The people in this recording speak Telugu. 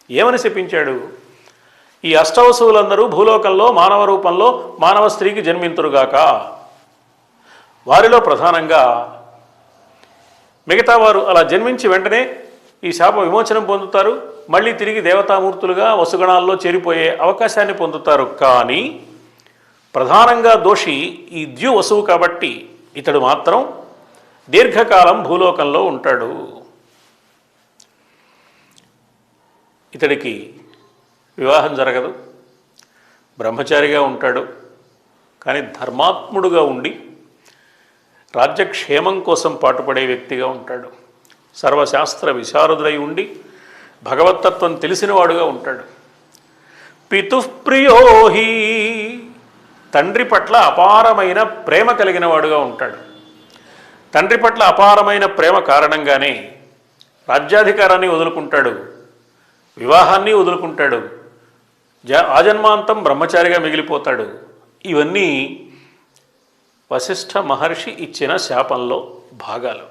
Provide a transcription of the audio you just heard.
ఏమని శపించాడు? ఈ అష్టవసువులందరూ భూలోకంలో మానవ రూపంలో మానవ స్త్రీకి జన్మింతురుగాక. వారిలో ప్రధానంగా మిగతా వారు అలా జన్మించి వెంటనే ఈ శాప విమోచనం పొందుతారు, మళ్ళీ తిరిగి దేవతామూర్తులుగా వసుగణాల్లో చేరిపోయే అవకాశాన్ని పొందుతారు. కానీ ప్రధానంగా దోషి ఈ ద్యు వసువు కాబట్టి ఇతడు మాత్రం దీర్ఘకాలం భూలోకంలో ఉంటాడు. ఇతడికి వివాహం జరగదు, బ్రహ్మచారిగా ఉంటాడు. కానీ ధర్మాత్ముడుగా ఉండి రాజ్యక్షేమం కోసం పాటుపడే వ్యక్తిగా ఉంటాడు. సర్వశాస్త్ర విశారదుడై ఉండి భగవత్తత్వం తెలిసినవాడుగా ఉంటాడు. పితుఃప్రియోహి, తండ్రి పట్ల అపారమైన ప్రేమ కలిగిన వాడుగా ఉంటాడు. తండ్రి పట్ల అపారమైన ప్రేమ కారణంగానే రాజ్యాధికారాన్ని వదులుకుంటాడు, వివాహాన్ని వదులుకుంటాడు, ఆజన్మాంతం బ్రహ్మచారిగా మిగిలిపోతాడు. ఇవన్నీ వశిష్ఠ మహర్షి ఇచ్చిన శాపంలో భాగాలు.